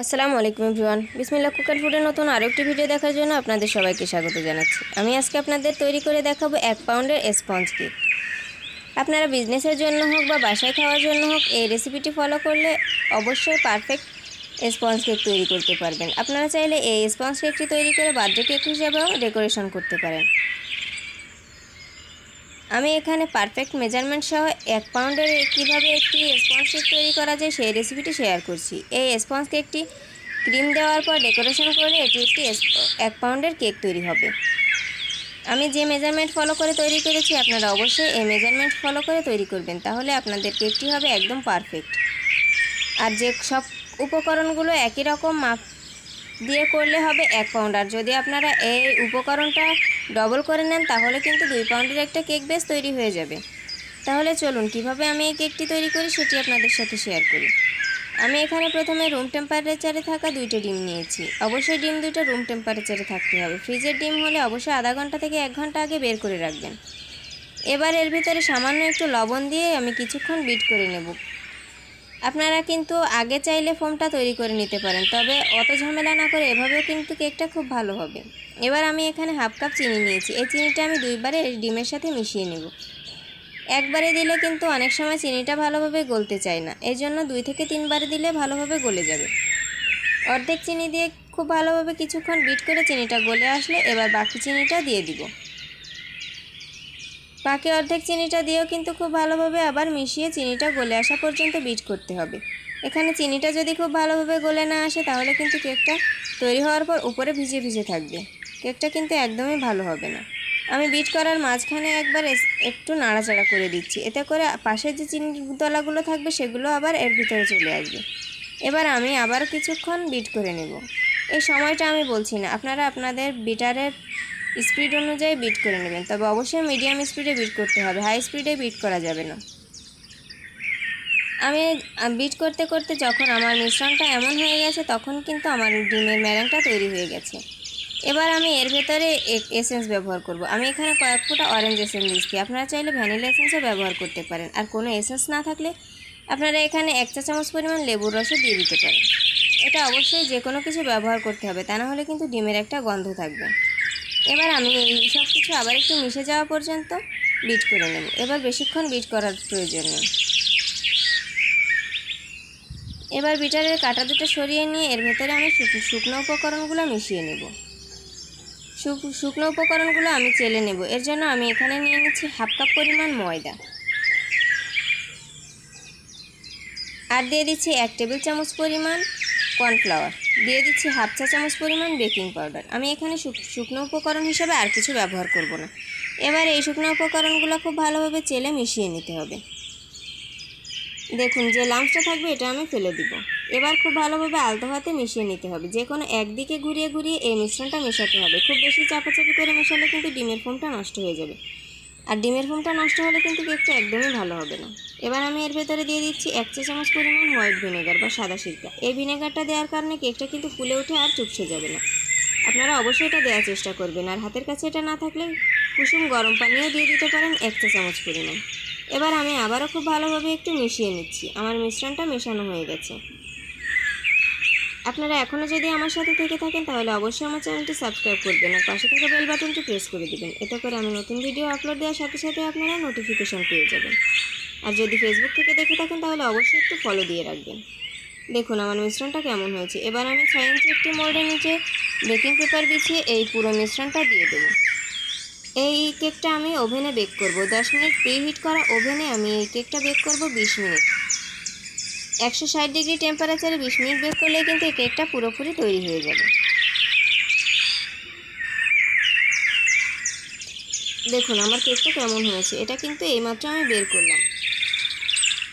আসসালামু আলাইকুম এভরিওয়ান। বিসমিল্লাহ কুক অ্যান্ড ফুডের নতুন আরও একটি ভিডিও দেখার জন্য আপনাদের সবাইকে স্বাগত জানাচ্ছি। আমি আজকে আপনাদের তৈরি করে দেখাবো 1 পাউন্ডের স্পঞ্জ কেক। আপনারা বিজনেসের জন্য হোক বা বাসায় খাওয়ার জন্য হোক এই রেসিপিটি ফলো করলে অবশ্যই পারফেক্ট স্পঞ্জ কেক তৈরি করতে পারবেন। আপনারা চাইলে এই স্পঞ্জ কেকটি তৈরি করে বার্থডে কেক হিসেবেও ডেকোরেশন করতে পারেন। আমি এখানে পারফেক্ট মেজারমেন্ট সহ 1 পাউন্ডের কীভাবে একটি স্পঞ্জ কেক তৈরি করা যায় সেই রেসিপিটি শেয়ার করছি। এই স্পঞ্জ কেকটি ক্রিম দেওয়ার পর ডেকোরেশন করলে এটি একটি 1 পাউন্ডের কেক তৈরি হবে। আমি যে মেজারমেন্ট ফলো করে তৈরি করেছি আপনারা অবশ্যই এই মেজারমেন্ট ফলো করে তৈরি করবেন, তাহলে আপনাদের কেকটি হবে একদম পারফেক্ট। আর যে সব উপকরণগুলো একই রকম মাপ দিয়ে করলে হবে 1 পাউন্ড। আর যদি আপনারা এই উপকরণটা ডবল করে নেন তাহলে কিন্তু 2 পাউন্ডের একটা কেক বেস তৈরি হয়ে যাবে। তাহলে চলুন কিভাবে আমি এই কেকটি তৈরি করি সেটি আপনাদের সাথে শেয়ার করি। আমি এখানে প্রথমে রুম টেম্পারেচারে থাকা 2টা ডিম নিয়েছি। অবশ্যই ডিম 2টা রুম টেম্পারেচারে থাকতে হবে। ফ্রিজের ডিম হলে অবশ্যই আধা ঘন্টা থেকে 1 ঘন্টা আগে বের করে রাখবেন। এবার এর ভিতরে সামান্য একটু লবণ দিয়ে আমি কিছুক্ষণ বিট করে নেব। আপনারা কিন্তু আগে চাইলে ফোমটা তৈরি করে নিতে পারেন, তবে অত ঝামেলা না করে এভাবেও কিন্তু কেকটা খুব ভালো হবে। এবার আমি এখানে হাফ কাপ চিনি নিয়েছি। এই চিনিটা আমি 2বারে ডিমের সাথে মিশিয়ে নেব। একবারে দিলে কিন্তু অনেক সময় চিনিটা ভালোভাবে গলতে চায় না, এই জন্য 2 থেকে 3বারে দিলে ভালোভাবে গলে যাবে। অর্ধেক চিনি দিয়ে খুব ভালোভাবে কিছুক্ষণ বিট করে চিনিটা গলে আসলে এবার বাকি চিনিটা দিয়ে দিব। বাকি অর্ধেক চিনিটা দিয়েও কিন্তু খুব ভালোভাবে আবার মিশিয়ে চিনিটা গলে আসা পর্যন্ত বিট করতে হবে। এখানে চিনিটা যদি খুব ভালোভাবে গলে না আসে তাহলে কিন্তু কেকটা তৈরি হওয়ার পর উপরে ভিজে ভিজে থাকবে, কেকটা কিন্তু একদমই ভালো হবে না। আমি বিট করার মাঝখানে একবার একটু নাড়াচাড়া করে দিচ্ছি, এতে করে পাশে যে চিনির দলাগুলো থাকবে সেগুলো আবার এর ভিতরে চলে আসবে। এবার আমি আবার কিছুক্ষণ বিট করে নেব। এই সময়টা আমি বলছি না, আপনারা আপনাদের বিটারের স্পিড অনুযায়ী বিট করে নেবেন, তবে অবশ্যই মিডিয়াম স্পিডে বিট করতে হবে, হাই স্পিডে বিট করা যাবে না। আমি বিট করতে করতে যখন আমার মিশ্রণটা এমন হয়ে গেছে তখন কিন্তু আমার ডিমের ম্যারিনেডটা তৈরি হয়ে গেছে। এবার আমি এর ভেতরে এসেন্স ব্যবহার করব। আমি এখানে কয়েক ফোঁটা অরেঞ্জ এসেন্স দিচ্ছি, আপনারা চাইলে ভ্যানিলা এসেন্সও ব্যবহার করতে পারেন। আর কোনো এসেন্স না থাকলে আপনারা এখানে 1 চা চামচ পরিমাণ লেবুর রসও দিয়ে দিতে পারেন। এটা অবশ্যই যে কোনো কিছু ব্যবহার করতে হবে, তা না হলে কিন্তু ডিমের একটা গন্ধ থাকবে। এবার আমি এই সব কিছু আবার একটু মিশে যাওয়া পর্যন্ত বিট করে নেব। এবার বেশিক্ষণ বিট করার প্রয়োজন নেই। এবার বিটারের কাঁটা দুটো সরিয়ে নিয়ে এর ভেতরে আমি শুকনো উপকরণগুলো মিশিয়ে নেব। শুকনো উপকরণগুলো আমি চেলে নেব। এর জন্য আমি এখানে নিয়ে নিচ্ছি হাফ কাপ পরিমাণ ময়দা, আর দিয়ে দিচ্ছি 1 টেবিল চামচ পরিমাণ কর্নফ্লাওয়ার, দিয়ে দিচ্ছি হাফ চা চামচ পরিমাণ বেকিং পাউডার। আমি এখানে শুকনো উপকরণ হিসেবে আর কিছু ব্যবহার করব না। এবার এই শুকনো উপকরণগুলো খুব ভালোভাবে চেলে মিশিয়ে নিতে হবে। দেখুন যে লাম্পসটা থাকবে এটা আমি ফেলে দিব। এবার খুব ভালোভাবে আলতো হাতে মিশিয়ে নিতে হবে। যে কোনো একদিকে ঘুরিয়ে ঘুরিয়ে এই মিশ্রণটা মেশাতে হবে। খুব বেশি চাপাচাপি করে মেশালে কিন্তু ডিমের ফোমটা নষ্ট হয়ে যাবে, আর ডিমের ফোমটা নষ্ট হলে কিন্তু কেকটা একদমই ভালো হবে না। এবার আমি এর ভেতরে দিয়ে দিচ্ছি 1 চা চামচ পরিমাণ হোয়াইট ভিনেগার বা সাদা সিরকা। এই ভিনেগারটা দেওয়ার কারণে কেকটা কিন্তু ফুলে উঠে আর চুপসে যাবে না। আপনারা অবশ্যই এটা দেওয়ার চেষ্টা করবেন, আর হাতের কাছে এটা না থাকলে কুসুম গরম পানিও দিয়ে দিতে পারেন 1 চা চামচ পরিমাণ। এবার আমি আবারও খুব ভালোভাবে একটু মিশিয়ে নিচ্ছি। আমার মিশ্রণটা মেশানো হয়ে গেছে। আপনারা এখনও যদি আমার সাথে থেকে থাকেন তাহলে অবশ্যই আমার চ্যানেলটি সাবস্ক্রাইব করবেন আর পাশে থাকা বেল বাটনটি প্রেস করে দেবেন, এতে করে আমি নতুন ভিডিও আপলোড দেওয়ার সাথে সাথে আপনারা নোটিফিকেশন পেয়ে যাবেন। আর যদি ফেসবুক থেকে দেখে থাকেন তাহলে অবশ্যই একটু ফলো দিয়ে রাখবেন। দেখুন আমার মিশ্রণটা কেমন হয়েছে। এবার আমি 6 ইঞ্চি একটি মোল্ডের নিচে বেকিং পেপার বিছিয়ে এই পুরো মিশ্রণটা দিয়ে দেবো। এই কেকটা আমি ওভেনে বেক করব। 10 মিনিট প্রিহিট করা ওভেনে আমি এই কেকটা বেক করব 20 মিনিট। 160 ডিগ্রি টেম্পারেচারে 20 মিনিট বেক করলে কিন্তু এই কেকটা পুরোপুরি তৈরি হয়ে যাবে। দেখুন আমার কেকটা কেমন হয়েছে। এটা কিন্তু এইমাত্র আমি বের করলাম।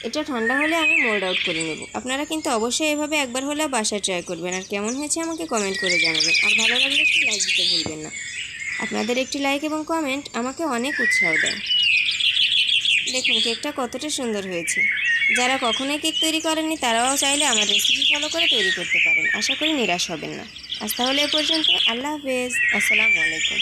এটা ঠান্ডা হলে আমি মোল্ড আউট করে নেব। আপনারা কিন্তু অবশ্যই এভাবে একবার হলে বাসায় ট্রাই করবেন, আর কেমন হয়েছে আমাকে কমেন্ট করে জানাবেন। আর ভালো লাগলে একটি লাইক দিতে ভুলবেন না। আপনাদের একটি লাইক এবং কমেন্ট আমাকে অনেক উৎসাহ দেয়। দেখুন কেকটা কতটা সুন্দর হয়েছে। যারা কখনোই কেক তৈরি করেননি তারাও চাইলে আমার রেসিপি ফলো করে তৈরি করতে পারেন। আশা করি নিরাশ হবেন না। আজ তাহলে এ পর্যন্ত। আল্লাহ হাফেজ। আসসালামু আলাইকুম।